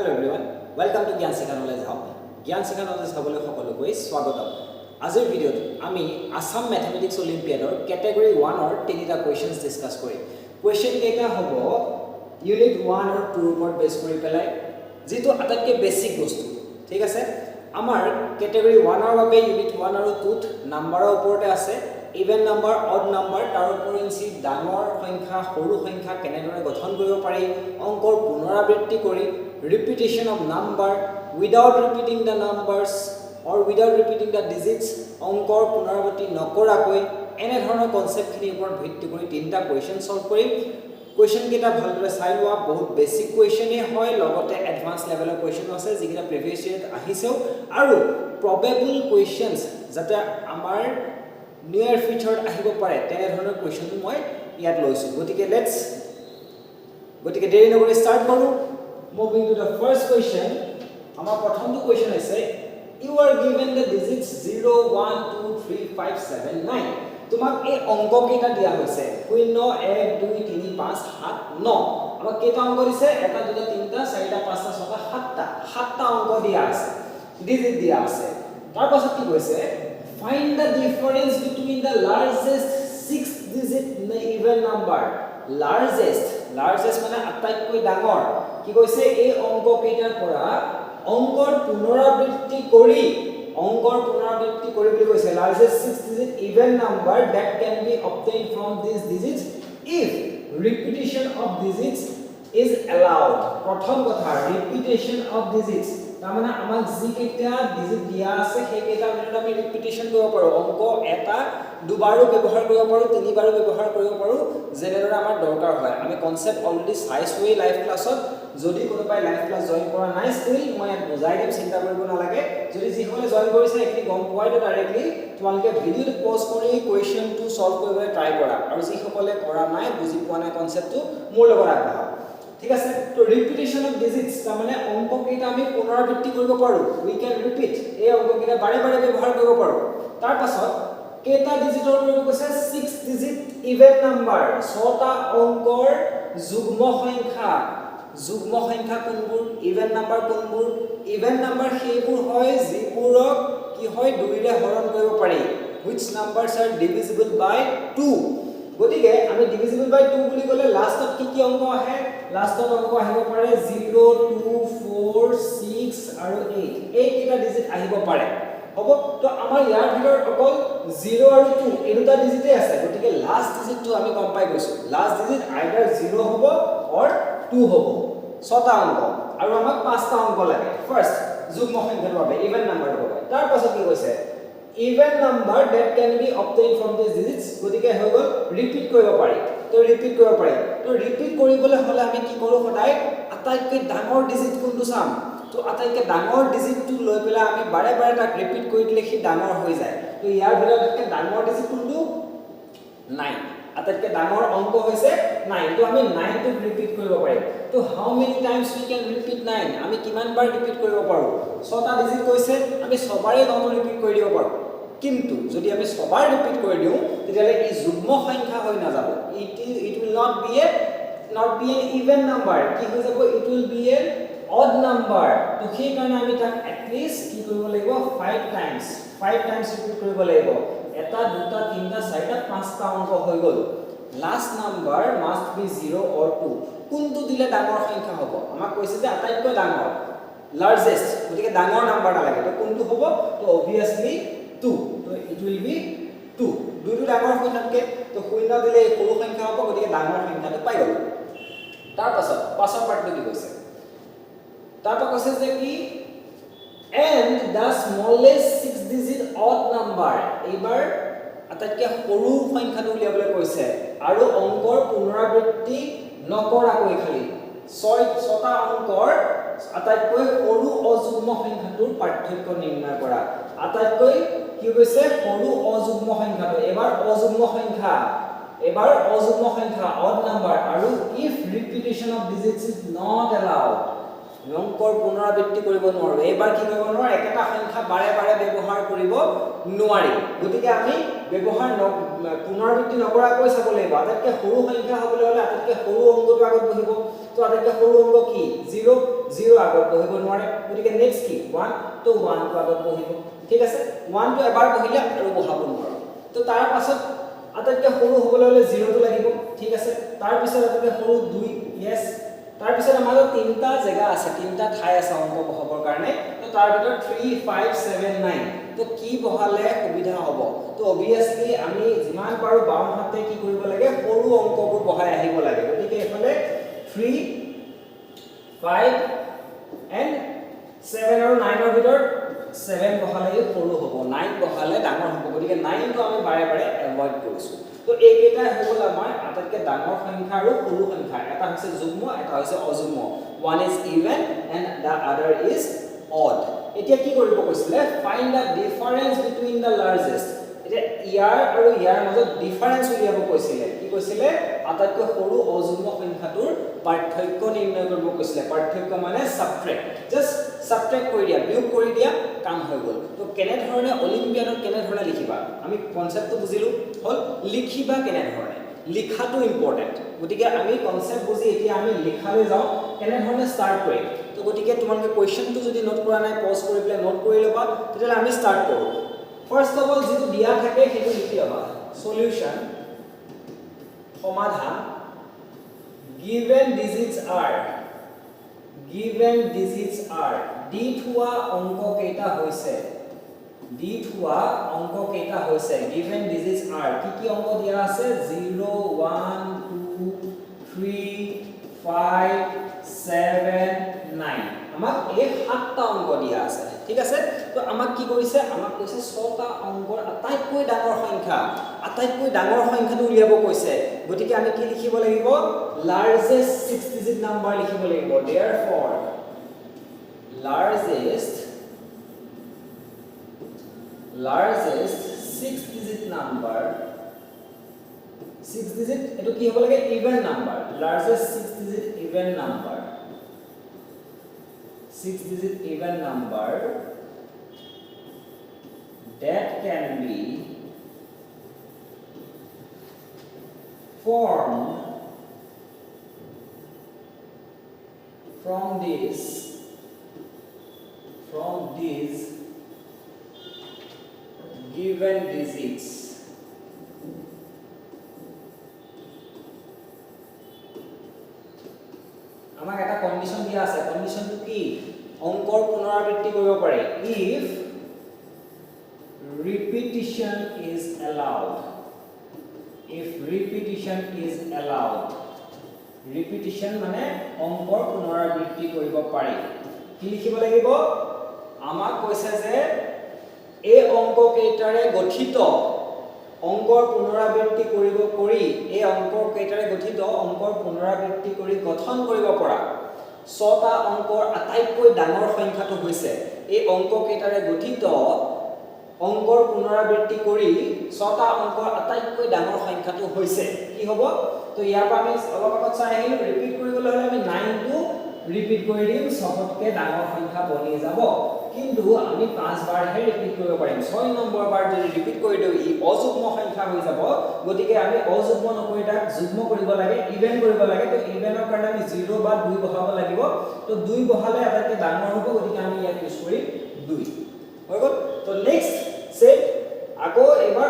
Hello everyone, welcome to Gyan Sikha Knowledge Hub. Gyan Sikha Knowledge Hub le সকলোকে স্বাগতম। আজিৰ ভিডিঅ'ত আমি আসাম ম্যাথমেটিক্স অলিম্পিয়াডৰ ক্যাটেগৰি 1 অৰ তিনিটা কোৱেশ্চনছ ডিসকাস কৰিম। কোৱেশ্চন কেইটা হ'ব ইউনিট 1 অৰ 2 ওপৰত বেছ কৰি পেলাই যেটো আটাইতকৈ বেসিক বস্তু। ঠিক আছে, আমাৰ ক্যাটেগৰি 1 অৰ বাবে ইউনিট 1 আৰু 2 ত নাম্বাৰৰ ওপৰতে আছে। ইভেন নাম্বাৰ, অড নাম্বাৰ, তাৰ উপৰিঞ্চি ডাঙৰ সংখ্যা, সৰু সংখ্যা কেনেদৰে গঠন কৰিব পাৰি, অংকৰ পুনৰাবৃত্তি কৰি repetition of number without repeating the numbers or without repeating the digits, অংকৰ পুনৰাবৃত্তি নকৰাকৈ এনে ধৰণৰ কনসেপ্টখিনিৰ ওপৰত ভিত্তি কৰি তিনিটা কোৱেশ্চন সলভ কৰিম। কোৱেশ্চন কেইটা ভালদৰে চাই লোৱা, বহুত বেসিক কোৱেশ্চনে হয়, লগতে এডভান্স লেভেলৰ কোৱেশ্চন আছে যিকেইটা প্ৰিভিয়াছ ইয়াৰত আহিছেও, আৰু প্ৰবেবল কোৱেশ্চনছ যাতে আমাৰ নিয়াৰ ফিউচাৰত আহিব পাৰে তেনে ধৰণৰ কোৱেশ্চন মই ইয়াত লৈছো। গতিকে দেৰি নকৰি ষ্টাৰ্ট কৰো। Moving to the first question, our pratham question is you are given the digits 0 1 2 3 5 7 9. তোমাক এই অংক কেইটা দিয়া হৈছে 0 1 2 3 5 7 9। আমাক কেইটা অংক দিছে 1 2 3 4 5 6 7টা অংক দিয়া আছে, ডিজিট দিয়া আছে। তাৰ পাছত কি কৈছে find the difference between the largest 6 digit even number. largest মানে আটাইতকৈ ডাঙৰ। কি কৈছে এই অংক কেইটাৰ পৰা অংকৰ পুনৰাবৃত্তি কৰি বুলি কৈছে largest 6 digit even number that can be obtained from these digits if repetition of digits is allowed. প্ৰথম কথা repetition of digits তাৰ মানে আমাক যি কেইটা ডিজিট দিয়া আছে সেই কেইটা আমি ৰিপিটিশন কৰিব পাৰো। অংক এটা দুবাৰো ব্যৱহাৰ কৰিব পাৰো, তিনিবাৰো ব্যৱহাৰ কৰিব পাৰো, যেনেদৰে আমাৰ দৰকাৰ হয়। আমি কনসেপ্ট অলৰেডি চাইছোৱেই লাইভ ক্লাছত। যদি কোনোবাই লাইভ ক্লাছ জয়েন কৰা নাই ষ্টিল মই ইয়াত বুজাই দিম, চিন্তা কৰিব নালাগে। যদি যিসকলে জয়েন কৰিছে এইখিনি গম পোৱাই তো ডাইৰেক্টলি তোমালোকে ভিডিঅ'টো পজ কৰি কোৱেশ্চনটো সলভ কৰিবলৈ ট্ৰাই কৰা, আৰু যিসকলে কৰা নাই বুজি পোৱা নাই কনসেপ্টটো মোৰ লগত আগবঢ়া। ঠিক আছে, তো ৰিপিটিশন অফ ডিজিটস তাৰ মানে অংক কেইটা আমি পুনৰাবৃত্তি কৰিব পাৰো, উই ক্যান ৰিপিট। এই অংক কেইটা বাৰে বাৰে ব্যৱহাৰ কৰিব পাৰো। তাৰ পাছত কেইটা ডিজিটৰ কৰিব কৈছে 6 ডিজিট ইভেন নাম্বাৰ, 6টা অংকৰ যুগ্ম সংখ্যা কোনবোৰ, ইভেন নাম্বাৰ কোনবোৰ। ইভেন নাম্বাৰ সেইবোৰ হয় যিবোৰক কি হয় 2 ৰে হৰণ কৰিব পাৰি, which numbers are divisible by 2। গতিকে আমি divisible by 2 বুলি ক'লে লাষ্টত কি অংক আহে, লাষ্টত অংক আহিব পাৰে 0 2 4 6 আৰু 8। এই কেইটা ডিজিট আহিব পাৰে। হ'ব, তো আমাৰ ইয়াৰ ভিতৰত অকল 0 আৰু 2 এই দুটা ডিজিটে আছে। গতিকে লাষ্ট ডিজিটটো আমি গম পাই গৈছো, লাষ্ট ডিজিট আইদাৰ 0 হ'ব অৰ 2 হ'ব। 6টা অংক আৰু আমাক 5টা অংক লাগে ফাৰ্স্ট যুগ্ম সংখ্যাৰ বাবে, ইভেন নাম্বাৰৰ বাবে। তাৰ পাছত কি কৈছে even number that can be obtained from these digits। গতিকে হৈ গ'ল ৰিপিট কৰিব পাৰি। তো ৰিপিট কৰিবলৈ হলে আমি কি কৰো, সদায় আটাইতকৈ ডাঙৰ ডিজিট কোনটো চাম। তো আটাইতকৈ ডাঙৰ ডিজিটটো লৈ পেলাই আমি বাৰে বাৰে তাক ৰিপিট কৰি দিলে সি ডাঙৰ হৈ যায়। তো ইয়াৰ ভিতৰত আটাইতকৈ ডাঙৰ ডিজিট কোনটো 9। আটাইতকৈ ডাঙৰ অংক হৈছে 9। তো আমি 9 টো ৰিপিট কৰিব পাৰিম। তো how many times we can repeat 9, আমি কিমান বাৰ ৰিপিট কৰিব পাৰো। 6টা ডিজিট কৈছে, আমি 6 বাৰে 9 ৰিপিট কৰি দিব পাৰো। কিন্তু যদি আমি 6 বাৰ ৰিপিট কৰি দিও তেতিয়ালে ই যুগ্ম সংখ্যা হৈ নাযাব, it will not be an even number। কি হৈ যাব, it will be an odd number। তো সেই কাৰণে আমি তাক at least কি কৰিব লাগিব 5 টাইমছ ৰিপিট কৰিব লাগিব। 1 2 3 4 5টা অংক হৈ গ'ল। লাষ্ট নাম্বাৰ মাষ্ট বি 0 অৰ 2। কোনটো দিলে ডাঙৰ সংখ্যা হ'ব, আমাক কৈছে যে আটাইতকৈ ডাঙৰ লাৰ্জেষ্ট, গতিকে ডাঙৰ নাম্বাৰটা লাগে। তো কোনটো হ'ব, তো অবভিয়াসলি 2। তো ইট উইল বি 2। 2টো ডাঙৰ সংখ্যাতকে, তো 0 দিলে সৰু সংখ্যা হ'ব, গতিকে ডাঙৰ সংখ্যাটো পাই গ'ল। তাৰ পাছৰ পাৰ্টটো কি কৈছে, তাৰপৰা কৈছে যে কি and the smallest 6 digit odd number। এইবাৰ আটাইতকৈ সৰু সংখ্যাটো উলিয়াবলৈ কৈছে আৰু অংকৰ পুনৰাবৃত্তি নকৰাকৈ খালি 6টা অংকৰ আটাইতকৈ সৰু অযুগ্ম সংখ্যাটোৰ পাৰ্থক্য নিৰ্ণয় কৰা। আটাইতকৈ কি কৈছে সৰু অযুগ্ম সংখ্যাটো, এবাৰ অযুগ্ম সংখ্যা odd number, আৰু if repetition of digits is not allowed, অংকৰ পুনৰাবৃত্তি কৰিব নোৱাৰো। এবাৰ কি কৰিব নোৱাৰো, একেটা সংখ্যা বাৰে বাৰে ব্যৱহাৰ কৰিব নোৱাৰি। গতিকে আমি পুনৰাবৃত্তি নকৰাকৈ চাব লাগিব। আটাইতকৈ সৰু সংখ্যা হ'বলৈ হ'লে আটাইতকৈ সৰু অংকটো আগত বহিব। তো আটাইতকৈ সৰু অংক কি 0 0 আগত বহিব নোৱাৰে গতিকে নেক্সট কি 1 তো 1 টো আগত বহিব ঠিক আছে 1 টো এবাৰ বহিলে আৰু বহাব নোৱাৰো তো তাৰ পাছত আটাইতকৈ সৰু হ'বলৈ হলে 0 টো লাগিব ঠিক আছে তাৰ পিছত আটাইতকৈ সৰু 2 yes তাৰ পিছত আমাৰ তিনটা জায়গা আছে তিনটা ঠাই আছে অংক বহাবৰ কাৰণে তো তাৰ ভিতৰত 3 5 7 9 তো কি বহালে সুবিধা হ'ব তো অবিয়াসলি আমি যিমান পাৰো বাম হাতে কি কৰিব লাগে সৰু অংকবোৰ বহাই আহিব লাগে গতিকে এফালে 3 5 and 7 আৰু 9 ৰ ভিতৰত 7 বহালে সৰু হ'ব 9 বহালে ডাঙৰ হ'ব গতিকে 9 টো আমি বাৰে বাৰে এভয়েড কৰিছো তো এইকেইটা হ'ল আমাৰ আটাইতকৈ ডাঙৰ সংখ্যা আৰু সৰু সংখ্যা এটা হৈছে যুগ্ম এটা হৈছে অযুগ্ম one is even and the other is odd এতিয়া কি কৰিব কৈছিলে find the difference between the largest এতিয়া ইয়াৰ আৰু ইয়াৰ মাজত ডিফাৰেন্স উলিয়াব কৈছিলে কি কৈছিলে আটাইতকৈ সৰু অযুগ্ম সংখ্যাটোৰ পাৰ্থক্য নিৰ্ণয় কৰিব কৈছিলে পাৰ্থক্য মানে সাবট্ৰেক্ট জাস্ট সাবট্ৰেক্ট কৰি দিয়া বিয়োগ কৰি দিয়া কাম হৈ গল তো কেনে ধৰণে অলিম্পিয়াডত কেনে ধৰণে লিখিবা আমি কনসেপ্টটো বুজিলো হল লিখিবা কেনে ধৰণে লিখাটো ইম্পৰ্টেন্ট গতিকে আমি কনসেপ্ট বুজি এতিয়া আমি লিখালৈ যাও কেনে ধৰণে স্টাৰ্ট কৰিম তো গতিকে তোমালোকে কোৱেশ্চনটো যদি নোট কৰা নাই পজ কৰি প্লে নোট কৰি লবা তেতিয়া আমি স্টাৰ্ট কৰো ফাৰ্স্ট অফ অল যেটো দিয়া থাকে সেইটো লিখি লবা সলিউশন সমাধান given digits are দি থোৱা অংক কেইটা হৈছে given digits are কি অংক দিয়া আছে 0 1 2 3 5 7 9 আমাক এই সাতটা অংক দিয়া আছে ঠিক আছে তো আমাক কি কৰিছে আমাক কৈছে ছটা অংকৰ আটাইতকৈ ডাঙৰ সংখ্যাটো উলিয়াব কৈছে গতিকে আমি কি লিখিব লাগিব লাৰ্জেষ্ট 6 ডিজিট নাম্বাৰ লিখিব লাগিব therefore largest 6 digit number 6 digit এটো কি হ'ব লাগে even number largest 6 digit even number 6 digit even number that can be formed from these given digits আমাক এটা কন্ডিশন দিয়া আছে কন্ডিশনটো কি অংকৰ পুনৰাবৃত্তি কৰিব পাৰে if repetition is allowed repetition মানে অংকৰ পুনৰাবৃত্তি কৰিব পাৰি কি লিখিব লাগিব আমাক কৈছে যে এই অংক কেইটাৰে গঠিত অংকৰ পুনৰাবৃত্তি কৰিব কৰি এই অংক কেইটাৰে গঠিত অংকৰ পুনৰাবৃত্তি কৰি গঠন কৰিব পৰা ছটা অংকৰ আটাইতকৈ ডাঙৰ সংখ্যাটো হৈছে এই অংক কেইটাৰে গঠিত অংকৰ পুনৰাবৃত্তি কৰি ছটা অংকৰ আটাইতকৈ ডাঙৰ সংখ্যাটো হৈছে কি হ'ব তো ইয়াৰ পৰা আমি অলপ আগত চাই আহিলো ৰিপিট কৰিবলৈ হলে আমি 9 টো ৰিপিট কৰি দিম সবতকৈ ডাঙৰ সংখ্যা বনি যাব কিন্তু আমি 5 বাৰ হে ৰিপিট কৰিব পাৰিম 6 নম্বৰ বাৰ যদি ৰিপিট কৰি দিও ই অযুগ্ম সংখ্যা হৈ যাব গতিকে আমি অযুগ্ম নকৰি তাক যুগ্ম কৰিব লাগে ইভেন কৰিব লাগে তো ইভেনৰ কাৰণে আমি 0 বা 2 বহাব লাগিব তো 2 বহালে আটাইতকৈ ডাঙৰ হ'ব গতিকে আমি ইয়াক ইউজ কৰি 2 হৈ গল তো নেক্সট সেট আকৌ এবাৰ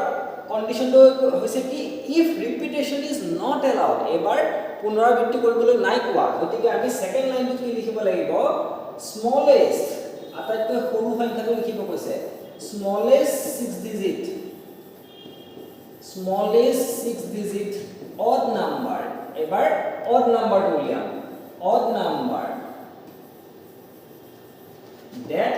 কন্ডিশনটো হৈছে কি if repetition is not allowed এবাৰ পুনৰাবৃত্তি কৰিবলৈ নাই কোৱা গতিকে আমি সেকেন্ড লাইনটো কি লিখিব লাগিব smallest আটাইতকৈ সৰু সংখ্যাটো লিখিব কৈছে smallest 6 digit odd number এবাৰ odd number টো উলিয়াম odd number that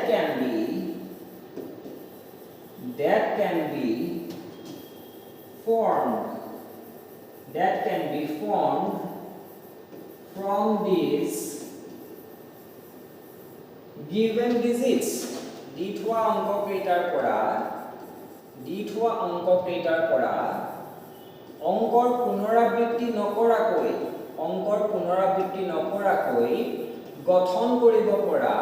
can be formed from these given digits দি থোৱা অংক কেইটাৰ পৰা অংকৰ পুনৰাবৃত্তি নকৰাকৈ গঠন কৰিব পৰা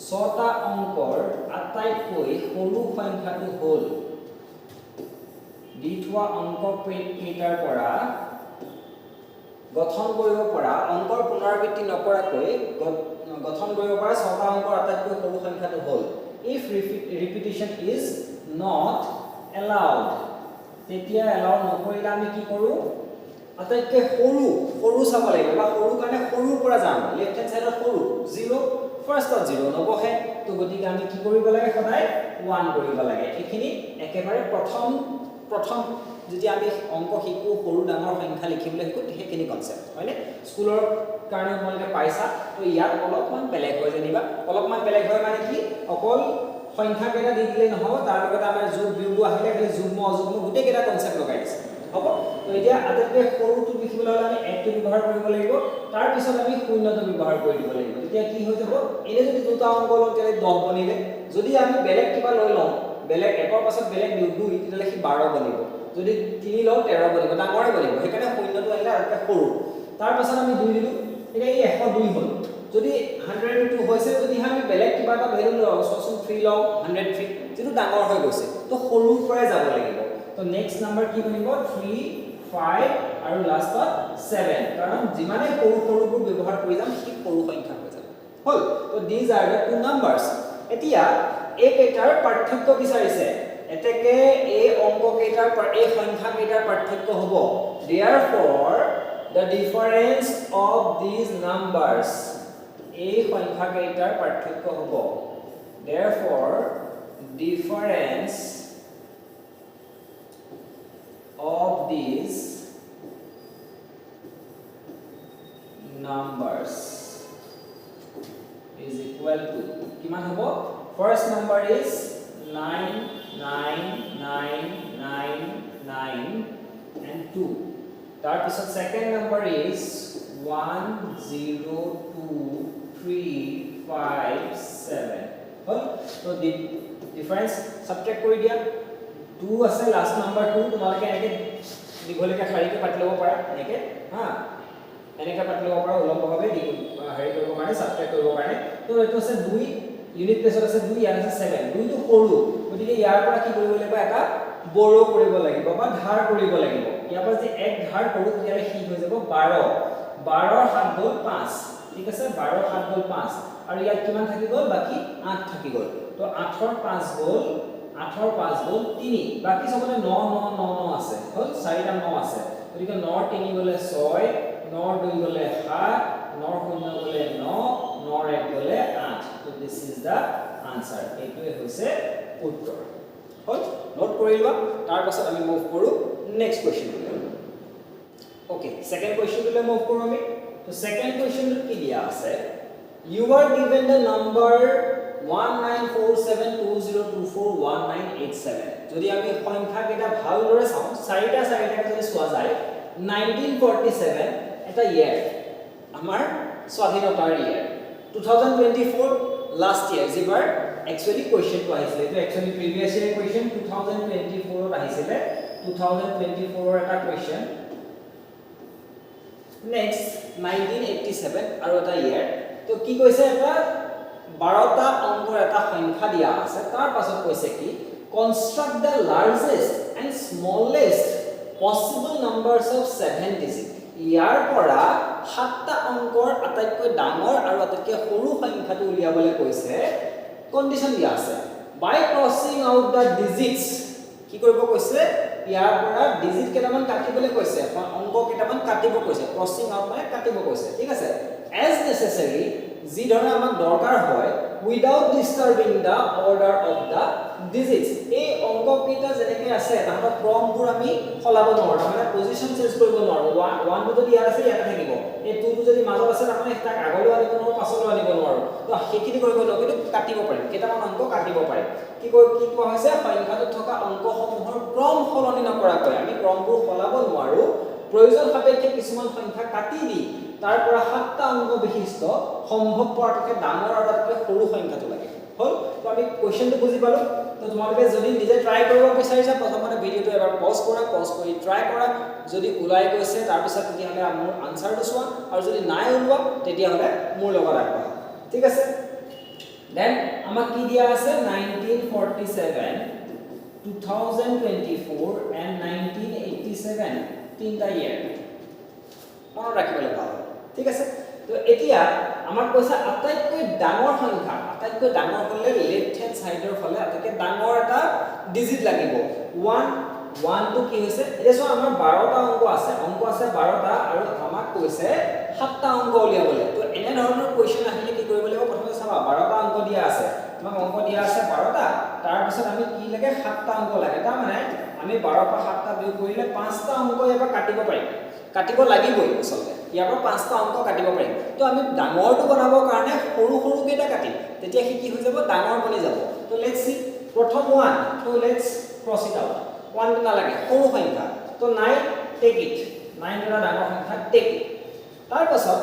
ছটা অংকৰ আটাইতকৈ সৰু সংখ্যাটো হ'ল দি থোৱা অংক কেইটাৰ পৰা গঠন কৰিব পৰা অংকৰ পুনৰাবৃত্তি নকৰাকৈ গঠন কৰিব পৰা ছটা অংকৰ আটাইতকৈ সৰু সংখ্যাটো হ'ল if repetition is not allowed তেতিয়া এলাউ নকৰিলে আমি কি কৰো আটাইতকৈ সৰু চাব লাগিব বা সৰু কাৰণে সৰুৰ পৰা যাম লেফট হ্যান্ড সাইডৰ সৰু 0 ফাৰ্ষ্টত 0 নবহে তো গতিকে আমি কি কৰিব লাগে সদায় 1 কৰিব লাগে এখিনি একেবাৰে প্ৰথম যদি আমি অংক শিকো সৰু ডাঙৰ সংখ্যা লিখিবলৈ শিকো হেখিনি কনসেপ্ট হয়নে স্কুলৰ কাৰণে তোমালোকে পাইছা তো ইয়াত অলপমান বেলেগ হৈ জানিবা অলপমান বেলেগ হয় মানে কি অকল সংখ্যা কেইটা দি দিলে নহব তাৰ লগতে আমাৰ যোগ বিয়োগ আহিলে খালি যুগ্ম অযুগ্ম গোটেই কেইটা কনসেপ্ট লগাই দিছে হ'ব তো এতিয়া আটাইতকৈ সৰুটো লিখিবলৈ হলে আমি 1 টো ব্যৱহাৰ কৰিব লাগিব তাৰ পিছত আমি 0 টো ব্যৱহাৰ কৰি দিব লাগিব তেতিয়া কি হৈ যাব এনে যদি দুটা অংক লওঁ তেলে 10 বনিলে যদি আমি বেলেগ কিবা লৈ লওঁ বেলেগ একৰ পাছত বেলেগ বিয়োগ 2 তেতিয়ালে কি 12 বনিব যদি 3 লওঁ 13 বনিব ডাঙৰে বনিব সেইকাৰণে 0 টো আহিলে আটাইতকৈ সৰু তাৰ পাছত আমি 2 দিলো এতিয়া এই 102 হ'ল যদি 102 হৈছে যদি আমি বেলেগ কিবা এটা ভ্যালু লওঁ সচোন 3 লওঁ 103 যেটো ডাঙৰ হৈ গৈছে তো সৰুৰ পৰাই যাব লাগিব তো নেক্সট নাম্বাৰ কি বনিব 3 5 আৰু লাষ্টত 7 কাৰণ যিমানে সৰুবোৰ ব্যৱহাৰ কৰি যাম কি সৰু সংখ্যা হৈ যাব হল তো these are the two numbers এতিয়া এই কেইটাৰ পাৰ্থক্য বিচাৰিছে এতেকে এই অংক কেইটাৰ এই সংখ্যা কেইটাৰ পাৰ্থক্য হ'ব therefore the difference of these numbers এই সংখ্যা কেইটাৰ পাৰ্থক্য হ'ব therefore difference of these numbers is equal to কিমান হ'ব first number is 99999 and 2 তাৰ পিছত second number is 10235 হল তো ডিফাৰেন্স সাবট্ৰাক্ট কৰি দিয়া 2 আছে লাস্ট নাম্বাৰ 2 তোমালোকে এনেকে দীঘলিকা খাৰিকে পাতি লব পাৰা এনেকে হা এনেকে পাতি লব পাৰা উলম্বভাৱে হেৰি কৰিব কাৰণে সাবট্ৰাক্ট কৰিব কাৰণে তো এটো আছে 2 ইউনিট প্লেসত আছে 2 ইয়াৰ আছে 7 2 টো সৰু গতিকে ইয়াৰ পৰা কি কৰিব লাগিব এটা বড় কৰিব লাগিব বা ধাৰ কৰিব লাগিব ইয়াৰ পৰা যে এক ধাৰ কৰো তেতিয়ালে কি হৈ যাব 12 7 গল 5 ঠিক আছে 12 7 গল 5 আৰু ইয়াত কিমান থাকি গল বাকি 8 থাকি গল তো 8 ৰ 5 গল 8 ৰ 5 গল 3 বাকি সবতে 9 9 9 9 আছে হল 4টা 9 আছে গতিকে 9 3 গলে 6 9 2 গলে 7 9 0 গলে 9 9 1 গলে 8 তো দিস ইজ দা আনসার এইটোৱে হৈছে উত্তৰ হল নোট কৰিবা তাৰ পাছত আমি মুভ কৰো নেক্সট কোৱেশ্চন ওকে সেকেন্ড কোৱেশ্চনলৈ মুভ কৰো আমি তো সেকেন্ড কোৱেশ্চনটো কি দিয়া আছে you are given the number 194720241987 যদি আমি সংখ্যা কেইটা ভালদৰে চাওঁ চাৰিটা যদি চোৱা যায় 1947 এটা ইয়াৰ আমাৰ স্বাধীনতাৰ ইয়াৰ 2024 লাষ্ট ইয়াৰ যিবাৰ একচুয়ালি কোৱেশ্চনটো আহিছিল এটো একচুয়ালি প্ৰিভিয়াস ইয়াৰ কোৱেশ্চন 2024 ত আহিছিল 2024 ৰ এটা কোৱেশ্চন নেক্সট 1987 আৰু এটা ইয়াৰ তো কি কৈছে এটা 12টা অংকৰ এটা সংখ্যা দিয়া আছে তাৰ পাছত কৈছে কি construct the largest and smallest possible numbers of 7 digit ইয়াৰ পৰা 7টা অংকৰ আটাইতকৈ ডাঙৰ আৰু আটাইতকৈ সৰু সংখ্যাটো উলিয়াবলৈ কৈছে কন্ডিশন দিয়া আছে by crossing out the digits কি কৰিব কৈছে ইয়াৰ পৰা ডিজিট কেইটামান কাটিবলৈ কৈছে অংক কেইটামান কাটিব কৈছে ক্ৰসিং আউট মানে কাটিব কৈছে ঠিক আছে as necessary যি ধৰণে আমাক দৰকাৰ হয় without disturbing the order of the digits এই অংক কেইটা যেনেকৈ আছে তাহাঁতৰ ক্ৰমবোৰ আমি সলাব নোৱাৰো মানে পজিশন চেঞ্জ কৰিব নোৱাৰো 1 টো যদি ইয়াত আছে ইয়াত থাকিব এই 2 টো যদি মাজত আছে তাৰমানে তাক আগলৈ আনিব নোৱাৰো পাছলৈ আনিব নোৱাৰো তো সেইখিনি কৰিব নোৱাৰো কিন্তু কাটিব পাৰিম কেইটামান অংক কাটিব পাৰিম কি কোৱা হৈছে সংখ্যাটোত থকা অংকসমূহৰ ক্ৰম সলনি নকৰাকৈ আমি ক্ৰমবোৰ সলাব নোৱাৰো প্ৰয়োজন সাপেক্ষে কিছুমান সংখ্যা কাটি দি তাৰ পৰা 7টা অংক বিশিষ্ট সম্ভৱ পৰাতকে ডাঙৰ আৰু তাতকৈ সৰু সংখ্যাটো লাগে হল তো আমি কোৱেশ্চনটো বুজি পালো তো তোমালোকে যদি নিজে ট্ৰাই কৰিব বিচাৰিছা প্ৰথমতে ভিডিওটো এবাৰ পজ কৰি ট্ৰাই কৰা যদি ওলাই গৈছে তাৰ পিছত তেতিয়াহলে মোৰ আনসাৰটো চোৱা আৰু যদি নাই ওলোৱা তেতিয়াহলে মোৰ লগত আগবঢ়া ঠিক আছে দেন আমাক কি দিয়া আছে 1947 2024 and 1987 তিনটা ইয়াৰ মনত ৰাখিবলৈ ভাল ঠিক আছে তো এতিয়া আমাক কৈছে আটাইতকৈ ডাঙৰ সংখ্যা আটাইতকৈ ডাঙৰ হলে লেফট হ্যান্ড সাইডৰ ফালে আটাইতকৈ ডাঙৰ এটা ডিজিট লাগিব 1 টো কি হৈছে এতিয়া চোৱা আমাৰ 12টা অংক আছে 12টা আৰু আমাক কৈছে 7টা অংক উলিয়াবলৈ তো এনে ধৰণৰ কোৱেশ্চন আহিলে কি কৰিব লাগিব প্ৰথমে চাবা 12টা অংক দিয়া আছে তোমাক অংক দিয়া আছে 12টা তাৰ পিছত আমি কি লাগে 7টা অংক লাগে তাৰ মানে আমি 12 পৰা 7টা বিয়োগ কৰিলে 5টা অংক এবাৰ কাটিব পাৰিম কাটিব লাগিবই আচলতে ইয়াৰ পৰা 5টা অংক কাটিব পাৰিম তো আমি ডাঙৰটো বনাবৰ কাৰণে সৰু সৰু কেইটা কাটিম তেতিয়া কি হৈ যাব ডাঙৰ বনি যাব তো লেটস সি প্ৰথম 1 তো লেটস ক্ৰস ইট আউট 1 টো নালাগে সৰু সংখ্যা তো 9 টেক ইট 9 টো ডাঙৰ সংখ্যা টেক ইট তাৰ পাছত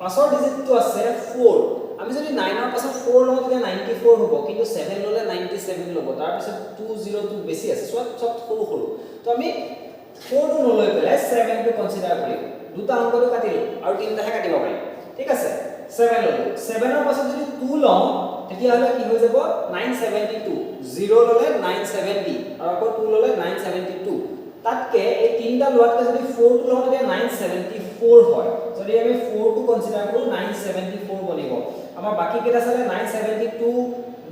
পাছৰ ডিজিটটো আছে 4 আমি যদি 9 ৰ পাছত 4 লওঁ তেতিয়া 94 হ'ব কিন্তু 7 ললে 97 ল'ব তাৰ পিছত 202 বেছি আছে সব সৰু সৰু তো আমি 4 টো নলৈ পেলাই 7 টো কনসিডাৰ কৰিম দুটা অংকটো কাটিলো আৰু তিনটাহে কাটিব পাৰিম ঠিক আছে 7 ললো 7 ৰ পাছত যদি 2 লওঁ তেতিয়া হলে কি হৈ যাব 972 0 ললে 970 আৰু আকৌ 2 ললে 972 তাতকে এই তিনটা লোৱাতকে যদি 4 টো লওঁ তেতিয়া 974 হয় যদি আমি 4 টো কনসিডাৰ কৰো 974 বনিব আমাৰ বাকি কেইটা চালে 972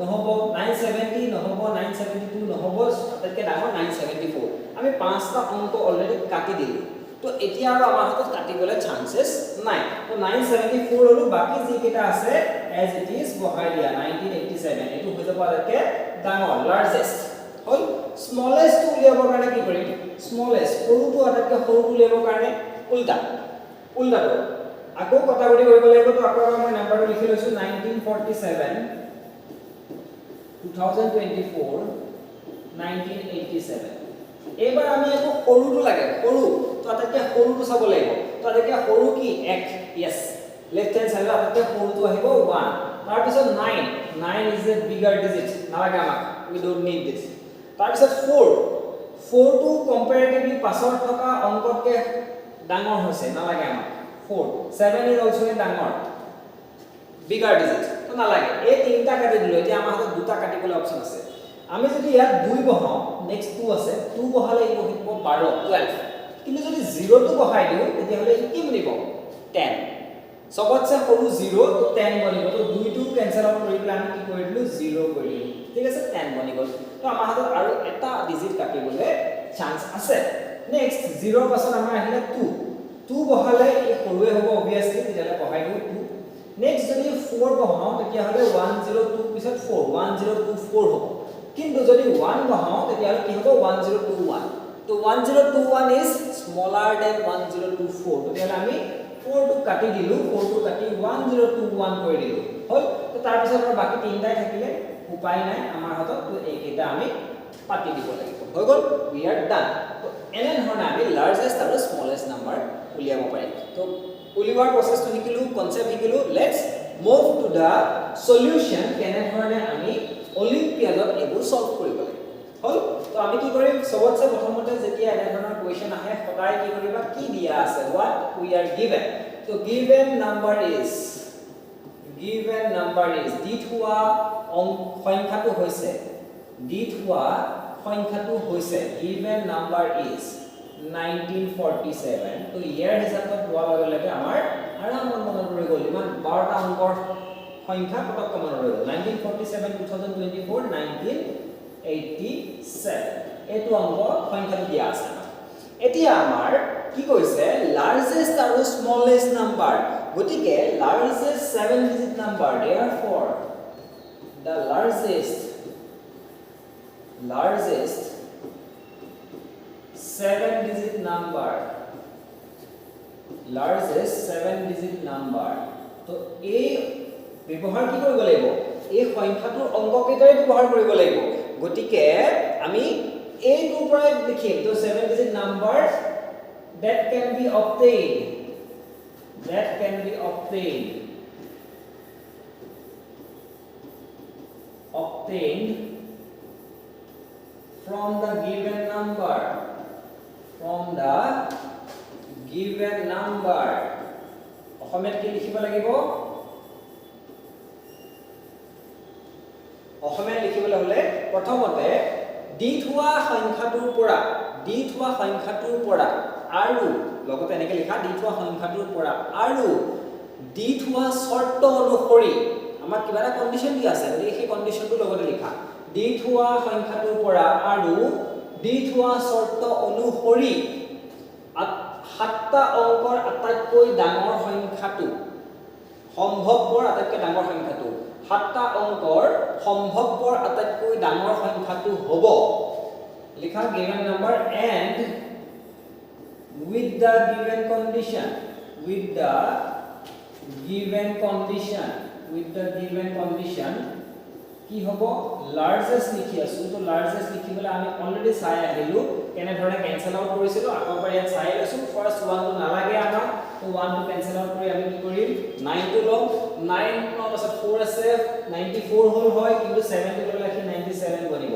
নহব 970 নহব 972 নহব তাতকে ডাঙৰ 974 আমি পাঁচটা অংক অলৰেডি কাটি দিলো তো এতিয়া আৰু আমাৰ হাতত কাটিবলে চান্সেস নাই তো 974 হলো বাকি যি কেইটা আছে এজ ইট ইজ বহাই দিয়া 1987 এটো হৈ যাব আটাইতকৈ ডাঙৰ লাৰ্জেষ্ট হল স্মলেষ্ট টো উলিয়াবৰ কাৰণে কি কৰিম স্মলেষ্ট সৰুটো আটাইতকৈ সৰুটো উলিয়াবৰ কাৰণে উল্টাটো আকৌ কটাকটি কৰিব লাগিব তো আকৌ মই নাম্বাৰটো লিখি লৈছো 1947 2024 1987 এবাৰ আমি আকৌ সৰুটো লাগে সৰু তো আটাইতকৈ সৰুটো চাব লাগিব তো আটাইতকৈ সৰু কি 1 ইয়েস লেফট হ্যান্ড সাইডৰ আটাইতকৈ সৰুটো আহিব 1 তাৰ পিছত 9 ইজ এ বিগাৰ ডিজিট নালাগে আমাক উই ডোন্ট নিড দিস তাৰ পিছত 4 টো কম্পাৰেটিভলি পাছৰ থকা অংকতকে ডাঙৰ হৈছে নালাগে আমাক 4 7 ইজ অলসো এ ডাঙৰ বিগাৰ ডিজিট তো নালাগে এই তিনটা কাটি দিলো এতিয়া আমাৰ হাতত দুটা কাটিবলৈ অপচন আছে আমি যদি ইয়াত 2 বহাও নেক্সট 2 আছে 2 বহালে এই বহিব 12 কিন্তু যদি 0 টো বহাই দিও তেতিয়া হলে কি বনিব 10 সবতছে সৰু 0 তো 10 বনিব তো 2 টো কেনসেল আউট কৰি পেলাই আমি কি কৰি দিলো 0 কৰি দিলো ঠিক আছে 10 বনি গল তো আমাৰ হাতত আৰু এটা ডিজিট কাটিবলৈ চান্স আছে নেক্সট 0 ৰ পাছত আমাৰ আহিলে 2 বহালে এই সৰুৱে হ'ব obviously তেতিয়ালে বহাই দিও 2 নেক্সট যদি 4 বহাও তেতিয়া হলে 102 পিছত 4 1024 হ'ব কিন্তু যদি 1 বহাও তেতিয়া হলে কি হ'ব 1021 তো 1021 ইজ স্মলাৰ দেন 1024 তেতিয়া আমি 4 টো কাটি দিলো 4 টো কাটি 1021 কৰি দিলো হল তো তাৰ পিছত আৰু বাকি তিনটাই থাকিলে উপায় নাই আমাৰ হাতত তো এইকেইটা আমি পাতি দিব লাগিব হৈ গল উই আৰ ডান তো এনে ধৰণে আমি লাৰ্জেষ্ট আৰু স্মলেষ্ট নাম্বাৰ উলিয়াব পাৰিম তো উলিওৱাৰ প্ৰসেসটো শিকিলো কনসেপ্ট শিকিলো let's move to the solution কেনে ধৰণে আমি অলিম্পিয়াডত এবোৰ সলভ কৰিব লাগিব হল তো আমি কি কৰিম সবতছে প্ৰথমতে যেতিয়া এনে ধৰণৰ কোৱেশ্চন আহে সদায় কি কৰিবা কি দিয়া আছে what we are given তো given number is দি থোৱা সংখ্যাটো হৈছে given number is 1947 তো ইয়াৰ হিচাপত পোৱাৰ লগে লগে আমাৰ আৰামত মনত ৰৈ গ'ল ইমান 12টা অংকৰ সংখ্যা কত মনত ৰৈ গ'ল 1947 2024 1987 এটো অংক সংখ্যাটো দিয়া আছে এতিয়া আমাৰ কি কৈছে লাৰ্জেষ্ট আৰু স্মলেষ্ট নাম্বাৰ গতিকে largest 7 digit number therefore the largest 7 digit number তো এই ব্যৱহাৰ কি কৰিব লাগিব এই সংখ্যাটোৰ অংক কেইটাই ব্যৱহাৰ কৰিব লাগিব গতিকে আমি এইটোৰ পৰা লিখিম তো 7 digit number that can be obtained from the given number অসমীয়াত কি লিখিব লাগিব অসমীয়াত লিখিবলৈ হলে প্ৰথমতে দি থোৱা সংখ্যাটোৰ পৰা আৰু লগতে এনেকে লিখা দি থোৱা সংখ্যাটোৰ পৰা আৰু দি থোৱা শৰ্ত অনুসৰি আমাক কিবা এটা কন্ডিশন দি আছে গতিকে সেই কন্ডিশনটো লগতে লিখা দি থোৱা সংখ্যাটোৰ পৰা আৰু দি থোৱা শৰ্ত অনুসৰি সাতটা অংকৰ আটাইতকৈ ডাঙৰ সংখ্যাটো সম্ভৱপৰ আটাইতকৈ ডাঙৰ সংখ্যাটো সাতটা অংকৰ সম্ভৱপৰ আটাইতকৈ ডাঙৰ সংখ্যাটো হ'ব লিখা given number and with the given condition কি হ'ব লাৰ্জেষ্ট লিখি আছো তো লাৰ্জেষ্ট লিখিবলৈ আমি অলৰেডি চাই আহিলো কেনে ধৰণে কেনসেল আউট কৰিছিলো আকৌ এবাৰ ইয়াত চাই লৈছো ফাৰ্স্ট 1 টো নালাগে আমাক তো 1 টো কেনসেল আউট কৰি আমি কি কৰিম 9 টো লম 9 ৰ পাছত 4 আছে 94 হল হয় কিন্তু 7 টো ললে 97 বনিব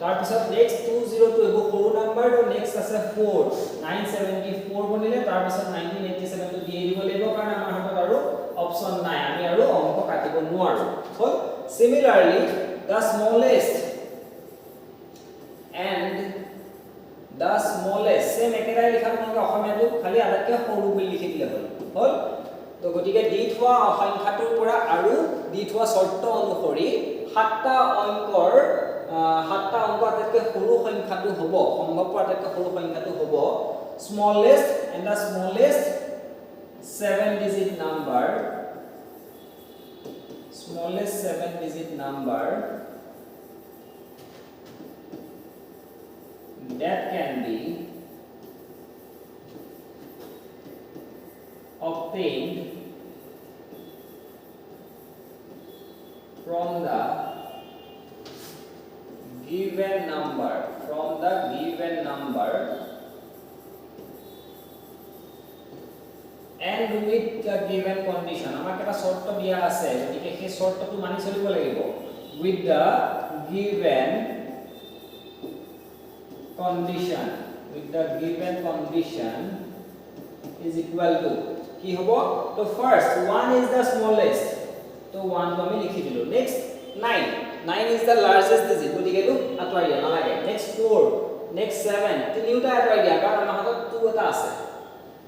তাৰ পিছত নেক্সট 202 এগো সৰু নাম্বাৰ তো নেক্সট আছে 4 974 বনিলে তাৰ পিছত 1987 টো দিয়ে দিব লাগিব কাৰণ আমাৰ হাতত আৰু অপচন নাই আমি আৰু অংক কাটিব নোৱাৰো হল similarly the smallest same একেটাই লিখা তোমাক অসমীয়াটো খালি আটাইতকৈ সৰু বুলি লিখি দিলে হল তো গতিকে দি থোৱা সংখ্যাটোৰ পৰা আৰু দি থোৱা শৰ্ত অনুসৰি সাতটা অংক আটাইতকৈ সৰু সংখ্যাটো হ'ব সম্ভৱপৰ আটাইতকৈ সৰু সংখ্যাটো হ'ব smallest 7-digit number that can be obtained from the given number and with the given condition আমাক এটা শর্ত দিয়া আছে গতিকে সেই শর্তটো মানি চলিব লাগিব with the given condition is equal to কি হ'ব তো ফার্স্ট 1 is the smallest তো 1 টো আমি লিখি দিলো next 9 is the largest digit গতিকে এটো আতৰাই দিয়া নালাগে নেক্সট 4 নেক্সট 7 তিনিটা আতৰাই দিয়া কাৰণ আমাৰ হাতত 2 এটা আছে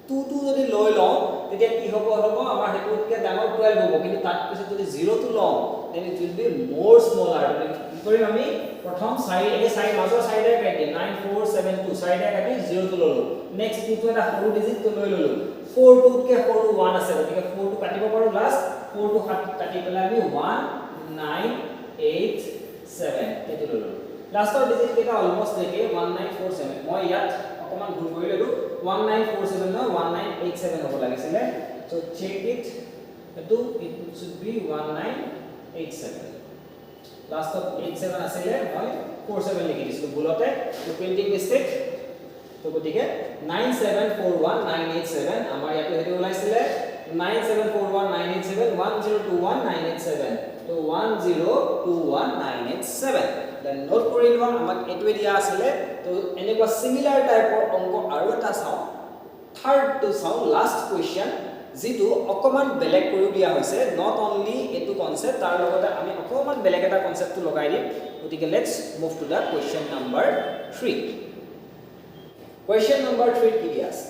2 যদি লৈ লও তেতিয়া কি হ'ব আমাৰ হেতুতকে ডাঙৰ 12 হ'ব কিন্তু তাত পিছত যদি 0 টো লও then it will be more smaller কি কৰিম আমি প্ৰথম সাইড মাজৰ সাইডে কাটি 9472 সাইডে কাটি 0 টো ললো নেক্সট 2 টো এটা সৰু ডিজিট টো লৈ ললো 4 2 কে সৰু 1 আছে গতিকে 4 টো কাটিব পাৰো লাষ্ট 4 টো কাটি পেলাই আমি 1987 এটো ললো লাষ্টৰ ডিজিট কেটা অলমোস্ট দেখে 1947 মই ইয়াত অকমান ভুল কৰি ললো 1947 নহয় 1987 হ'ব লাগিছিলে so check it এটো it should be 1987 last of 87 আছিল মই 47 লিখি দিছো ভুলতে তো প্ৰিন্টিং মিস্টেক তো গতিকে 9741987 আমাৰ ইয়াতে হেতু ওলাইছিলে 9741987 1021987 তো 1021987 then note কৰি লোৱা আমাক এটোৱে দিয়া আছিল তো এনেকুৱা সিমিলাৰ টাইপৰ অংক আৰু এটা চাও থাৰ্ড টু চাও লাষ্ট কোৱেশ্চন যেটো অকমান বেলেগ কৰি দিয়া হৈছে নট অনলি এটো কনসেপ্ট তাৰ লগতে আমি অকমান বেলেগ এটা কনসেপ্টটো লগাই দিম গতিকে let's move to the question number 3 question number 3 কি দিয়া আছে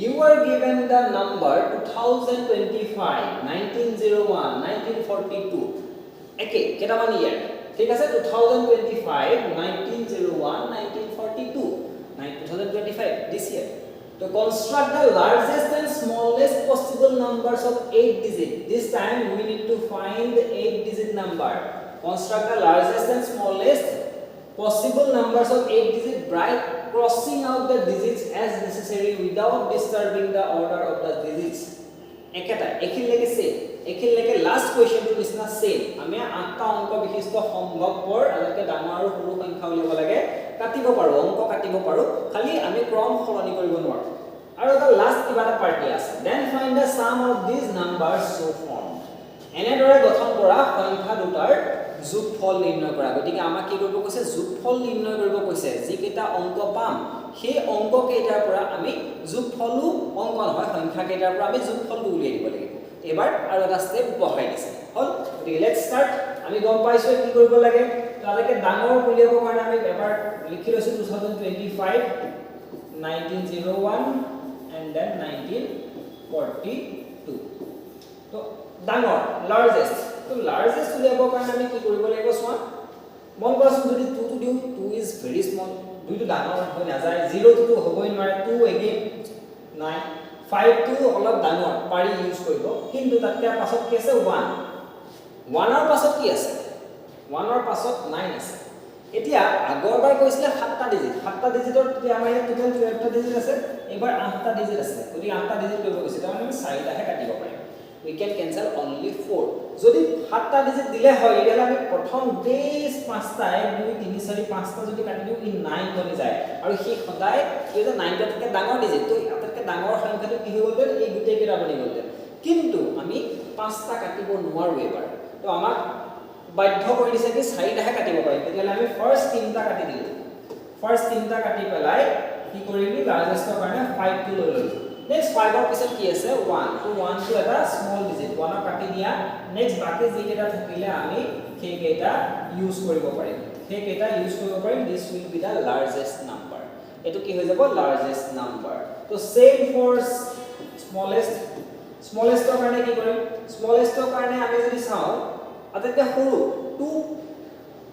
You are given the number 2025 1901 1942 একে কেটামান ইয়াৰ ঠিক আছে 2025 1901 1942 2025 this year to construct the largest and smallest possible numbers of 8 digit this time we need to find the 8 digit number construct the largest and smallest possible numbers of 8 digit by crossing out the digits as necessary without disturbing the order of the digits eketa এখিলকে last কোৱেশ্চনটো নিচিনা same আমি 8টা অংক বিশিষ্ট সম্ভৱপৰ আলকে ডাঙৰ আৰু সৰু সংখ্যা উলিয়াব লাগে কাটিব পাৰো অংক কাটিব পাৰো খালি আমি ক্ৰম সলনি কৰিব নোৱাৰো আৰু এটা লাস্ট কিবা এটা পাৰ্টি আছে then find the sum of this numbers so form এনেদৰে গঠন কৰা সংখ্যা দুটাৰ যোগফল নিৰ্ণয় কৰা গতিকে আমাক কি কৰিব কৈছে যোগফল নিৰ্ণয় কৰিব কৈছে যিকেইটা অংক পাম সেই অংক কেইটাৰ পৰা আমি যোগফলু অংক নহয় সংখ্যা কেইটাৰ পৰা আমি যোগফলটো উলিয়াই দিব লাগিব এবাৰ আৰু এটা স্টেপ বহাই দিছে হল গতিকে লেটস স্টাৰ্ট আমি গম পাইছো কি কৰিব লাগে তালৈকে ডাঙৰ উলিয়াব কাৰণে আমি এবাৰ লিখি লৈছো 2025 1901 and then 1942 তো ডাঙৰ লাৰ্জেষ্ট তো লাৰ্জেষ্ট উলিয়াবৰ কাৰণে আমি কি কৰিব লাগিব চোৱা মন কৰাচোন যদি 2 টো দিও 2 ইজ ভেৰি স্মল 2 টো ডাঙৰ হৈ নাযায় 0 টো হ'বই নোৱাৰে 2 এগেইন নাই 5 টো অলপ ডাঙৰ পাৰি ইউজ কৰিব কিন্তু তাতকে পাছত কি আছে 1 1 ৰ পাছত কি আছে 1 ৰ পাছত 9 আছে এতিয়া আগৰবাৰ কৈছিলে 7টা ডিজিট 7টা ডিজিটৰ তেতিয়া আমাৰ ইয়াত টোটাল 12টা ডিজিট আছে এবাৰ 8টা ডিজিট আছে যদি 8টা ডিজিট কৰিব গৈছে তাৰমানে আমি 4টাহে কাটিব পাৰিম we can cancel only 4 যদি 7টা ডিজিট দিলে হয় এতিয়ালে আমি প্ৰথম বেস 5টা 1 2 3 4 5টা যদি কাটি দিও ই 9 বনি যায় আৰু সেই সদায় কি যে 9 টাতকে ডাঙৰ ডিজিট তো ইয়াতকে ডাঙৰ সংখ্যাটো কি হৈ গ'ল এই গুটেই কেইটা বনি গ'ল কিন্তু আমি 5টা কাটিব নোৱাৰো এবাৰ তো আমাক বাধ্য কৰি দিছে কি 4টাহে কাটিব পাৰিম তেতিয়ালে আমি ফাৰ্স্ট 3টা কাটি দিলো ফাৰ্স্ট 3টা কাটি পেলাই কি কৰিলো লাৰ্জেষ্টৰ কাৰণে 5 টো লৈ ললো নেক্সট 5 ৰ পিছত কি আছে 1 তো 1 টো এটা স্মল ডিজিট 1 ৰ কাটি দিয়া নেক্সট বাকি যেকেইটা থাকিলে আমি সেইকেইটা ইউজ কৰিব পাৰিম this will be the largest number এটো কি হৈ যাব লাৰ্জেষ্ট নাম্বাৰ তো সেম ফৰ স্মলেষ্টৰ কাৰণে কি কৰিম স্মলেষ্টৰ কাৰণে আমি যদি চাও আটাইতকৈ সৰু 2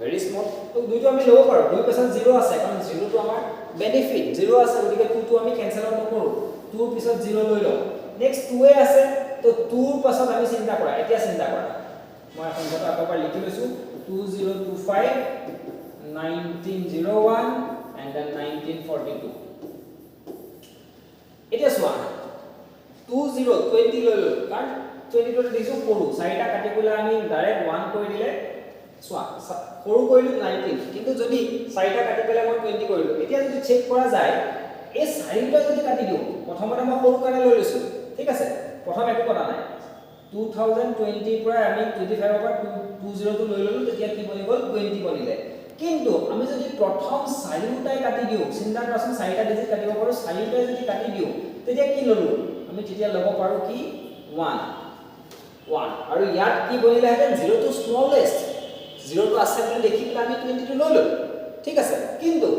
ভেৰি স্মল তো দুইটো আমি লব পাৰো দুই পিছত 0 আছে কাৰণ 0 টো আমাৰ বেনিফিট 0 আছে গতিকে 2 টো আমি কেনসেল নকৰো 2 পিছত 0 লৈ লও নেক্সট 2 এ আছে তো 2 ৰ পাছত আমি চিন্তা কৰা এতিয়া চিন্তা কৰা মই সংখ্যাটো আকবাৰ লিখি লৈছো 2025 1901 and then 1942 এতিয়া চোৱা 20 20 লৈ লও কাৰণ 22 টো দিছো সৰু 4টা কাটি গলে আমি ডাইৰেক্ট 1 কৰি দিলে চোৱা সৰু কৰিলো 19 কিন্তু যদি 4টা কাটি পেলাই মই 20 কৰিলো এতিয়া যদি চেক কৰা যায় এই 4টা যদি কাটি দিও প্ৰথমতে মই সৰু কাৰণে লৈ লৈছো ঠিক আছে প্ৰথম একো কথা নাই 2020 পৰা আমি 25 পৰা 20 টো লৈ ললো তেতিয়া কি বনি গল 20 বনিলে কিন্তু আমি যদি প্ৰথম 4টাই কাটি দিও চিন্তা কৰাচোন 4টা ডিজিট কাটিব পাৰো 4টাই যদি কাটি দিও তেতিয়া কি ললো আমি তেতিয়া লব পাৰো কি 1 আৰু ইয়াত কি বনিলে হেতেন 0 টো স্মলেষ্ট 0 টো আছে বুলি দেখি পেলাই আমি 20 টো লৈ ললো ঠিক আছে কিন্তু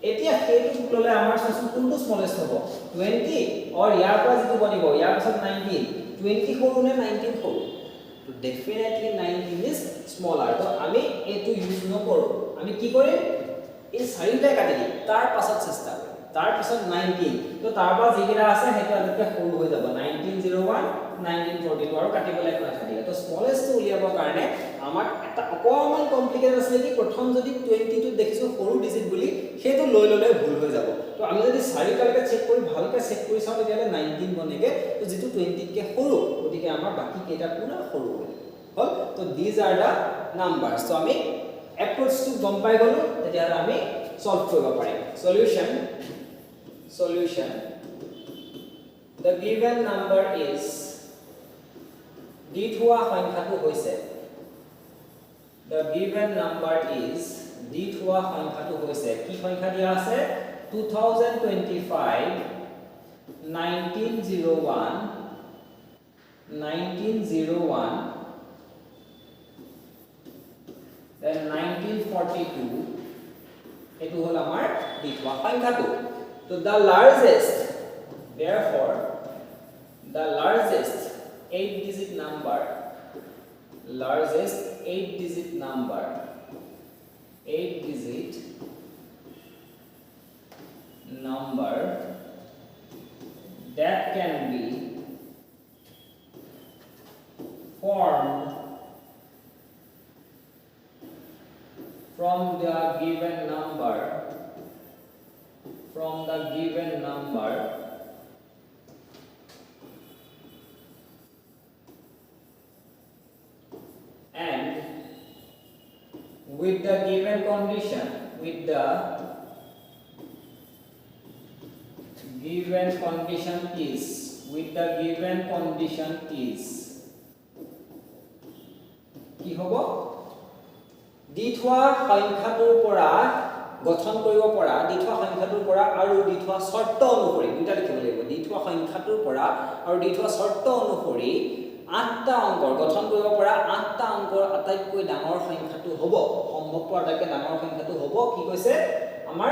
এতিয়া সেইটো ললে আমাৰ চাচোন কোনটো স্মলেষ্ট হ'ব 20 আৰু ইয়াৰ পৰা যেটো বনিব ইয়াৰ পাছত 19 20 সৰু নে 19 সৰু তো ডেফিনেটলি 19 ইজ স্মলাৰ তো আমি এটো ইউজ নকৰো আমি কি কৰিম এই 4টাই কাটি দিম তাৰ পাছত চেষ্টা কৰিম তাৰ পিছত 19 তো তাৰ পৰা যিকেইটা আছে হেটো আলকে সৰু হৈ যাব 1901 1942 আৰু কাটিবলৈ একো নাথাকিলে তো স্মলেষ্ট উলিয়াবৰ কাৰণে আমাক এটা অকমান কমপ্লিকেটেড আছে কি প্ৰথম যদি 20 টো দেখিছো সৰু ডিজিট বুলি হেতু লৈ ললে ভুল হৈ যাব তো আমি যদি 4টালৈকে চেক কৰি ভালকে চেক কৰি চাও তেতিয়ালে 19 বনেগে তো যেটো 20 কে সৰু গতিকে আমাৰ বাকি কেইটা পুৰা সৰু হ'ল তো these are the numbers তো আমি এপ্ৰোচ টু গম পাই গলো তেতিয়ালে আমি সলভ কৰিব পাৰিম solution the given number is dit हुआ সংখ্যাটো হৈছে the given number is dit हुआ সংখ্যাটো হৈছে কি সংখ্যা দিয়া আছে 2025 1901 then 1942 এটো হল আমাৰ dit हुआ সংখ্যাটো তো the largest therefore the largest 8 digit number 8 digit number that can be formed from the given number and with the given condition is কি হ'ব dit हुआ সংখ্যাটোৰ পৰা গঠন কৰিব পৰা dit हुआ সংখ্যাটোৰ পৰা আৰু dit हुआ শৰ্ত অনুসৰি দুটা লিখিব লাগিব dit हुआ সংখ্যাটোৰ পৰা আৰু dit हुआ শৰ্ত অনুসৰি 8টা অংকৰ গঠন কৰিব পৰা 8টা অংকৰ আটাইতকৈ ডাঙৰ সংখ্যাটো হ'ব সম্ভৱপৰ আটাইতকৈ ডাঙৰ সংখ্যাটো হ'ব কি কৈছে আমাৰ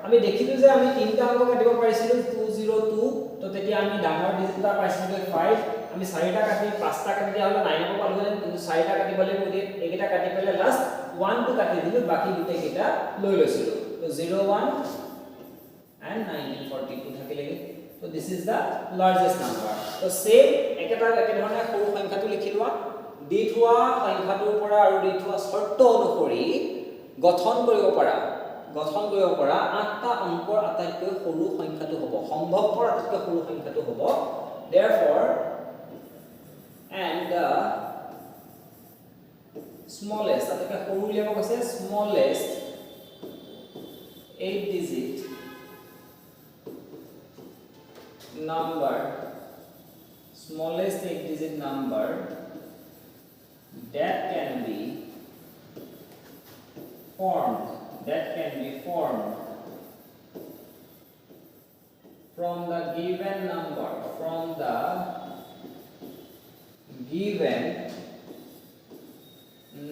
আমি দেখিলো যে আমি 3টা অংক কাটিব পাৰিছিলো 20 202 তো তেতিয়া আমি ডাঙৰ ডিজিটটা পাইছিলো 5 আমি 4টা কাটি 5টা কাটি দিয়া হলে 9 ক পালো কিন্তু 4টা কাটিবলৈ কৈ দিয়ে এইকেইটা কাটি পেলে লাষ্ট 1 টো কাটি দিলো বাকি দুটা কেইটা লৈ লৈছিলো তো 01 and 1942 থাকিলে so this is the largest number so same একেটা ধৰণে সৰু সংখ্যাটো লিখি লোৱা দি থোৱা সংখ্যাটোৰ পৰা আৰু দি থোৱা শৰ্ত অনুসৰি গঠন কৰিব পৰা 8টা অংকৰ আটাইতকৈ সৰু সংখ্যাটো হ'ব সম্ভৱপৰ আটাইতকৈ সৰু সংখ্যাটো হ'ব therefore and the smallest আটাইতকৈ সৰু লিখিব কৈছে smallest 8 digit number smallest 8 digit number that can be formed from the given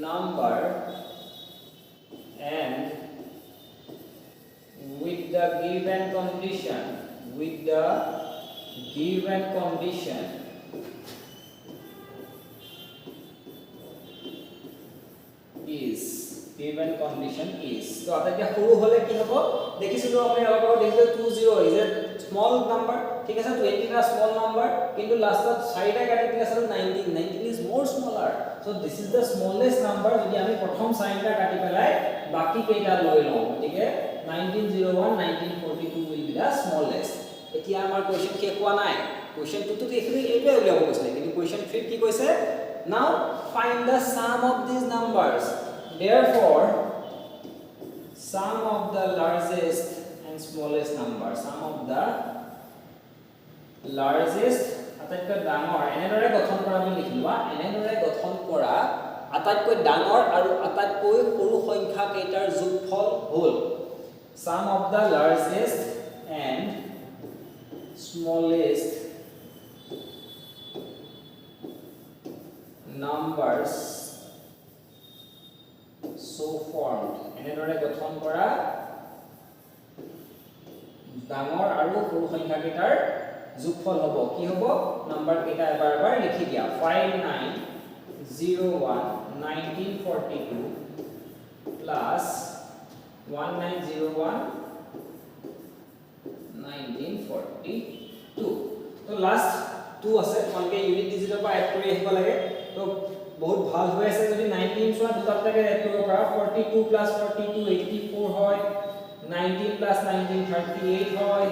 number and with the given condition is so আটাইতকৈ সৰু হলে কি হ'ব দেখিছিলো আমি অলপ আগত দেখিছিলো 20 is a small number ঠিক আছে 20 is a small number কিন্তু লাষ্টত 4টা কাটি দিলে আছে 19 is more smaller so this is the smallest number যদি আমি প্ৰথম 4টা কাটি পেলাই বাকি কেইটা লৈ লওঁ ঠিক আছে 1901 1942 will be the smallest এতিয়া আমাৰ কোৱেশ্চন শেষ হোৱা নাই কোৱেশ্চন 2 তো এইখিনি এইটোৱে উলিয়াব কৈছিলে কিন্তু কোৱেশ্চন 3 কি কৈছে now find the sum of these numbers therefore sum of the largest and smallest number sum of the largest আটাইতকৈ ডাঙৰ এনেদৰে গঠন কৰা আমি লিখিবা এনেদৰে গঠন কৰা আটাইতকৈ ডাঙৰ আৰু আটাইতকৈ সৰু সংখ্যা কেইটাৰ যোগফল হ'ল sum of the largest and smallest numbers so formed এনেদৰে গঠন কৰা ডাঙৰ আৰু সৰু সংখ্যা কেইটাৰ যোগফল হ'ব কি হ'ব নাম্বাৰ কেইটা এবাৰ লিখি দিয়া 5901 1942 plus 1901 1942 তো লাস্ট 2 আছে তোমালোকে ইউনিট ডিজিটৰ পৰা এড কৰি আহিব লাগে তো বহুত ভাল হৈ আছে যদি 19 চোৱা দুটাটাকে এড কৰিব পাৰা 42 plus 42 84 হয় 19 plus 19 38 হয়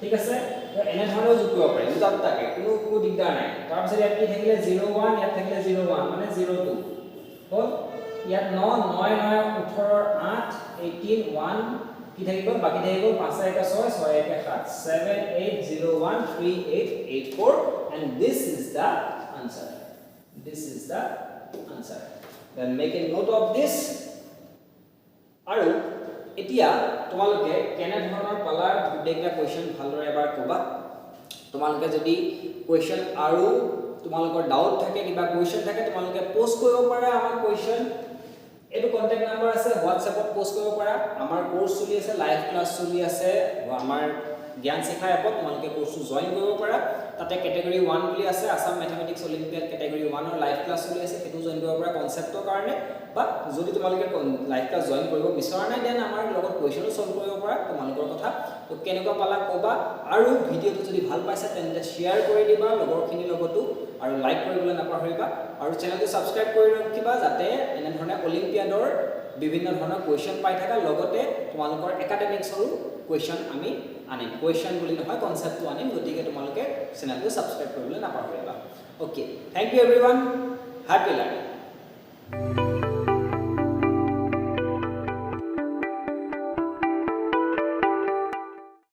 ঠিক আছে তো এনে ধৰণে যোগ কৰিব পাৰি দুটাটাকে কোনো দিগদাৰ নাই তাৰ পিছত ইয়াত কি থাকিলে 01 ইয়াত থাকিলে 01 মানে 02 হ'ল ইয়াত 9 9 9 18 8 18 1 কি থাকিব বাকি থাকিব 5 1 6 6 1 7 78013884 and this is the answer then make a note of this আৰু এতিয়া তোমালোকে কেনে ধৰণৰ পালাৰ দুটা কোৱেশ্চন ভালদৰে এবাৰ কবা তোমালোকে যদি কোৱেশ্চন আৰু তোমালোকৰ ডাউট থাকে কিবা কোৱেশ্চন থাকে তোমালোকে পোষ্ট কৰিব পাৰা আমাৰ কোৱেশ্চন এটো কন্টাক্ট নাম্বাৰ আছে হোৱাটসএপত পোষ্ট কৰিব পাৰা আমাৰ কোৰ্স চলি আছে লাইভ ক্লাস চলি আছে আমাৰ জ্ঞান শিক্ষা এপত তোমালোকে কোৰ্সটো জয়েন কৰিব পাৰা তাতে ক্যাটাগৰী 1 বুলি আছে আসাম ম্যাথমেটিক্স অলিম্পিয়াড ক্যাটাগৰী 1 ৰ লাইভ ক্লাস চলি আছে সেইটো জয়েন কৰিব পাৰা কনসেপ্টৰ কাৰণে বা যদি তোমালোকে লাইভ ক্লাস জয়েন কৰিব বিচৰা নাই দেন আমাৰ লগত কোৱেশ্চনো সলভ কৰিব পাৰা তোমালোকৰ কথা তো কেনেকুৱা পালা কবা আৰু ভিডিওটো যদি ভাল পাইছা তেন্তে শেয়াৰ কৰি দিবা লগৰখিনিৰ লগতো আৰু লাইক কৰিবলৈ নাপাহৰিবা আৰু চেনেলটো সাবস্ক্ৰাইব কৰি ৰাখিবা যাতে এনে ধৰণে অলিম্পিয়াডৰ বিভিন্ন ধৰণৰ কোৱেশ্চন পাই থাকা লগতে তোমালোকৰ একাডেমিক্সৰো কোৱেশ্চন আমি আনিম কোৱেশ্চন বুলি নহয় কনসেপ্টটো আনিম গতিকে তোমালোকে চেনেলটো সাবস্ক্ৰাইব কৰিবলৈ নাপাহৰিবা okay thank you everyone happy learning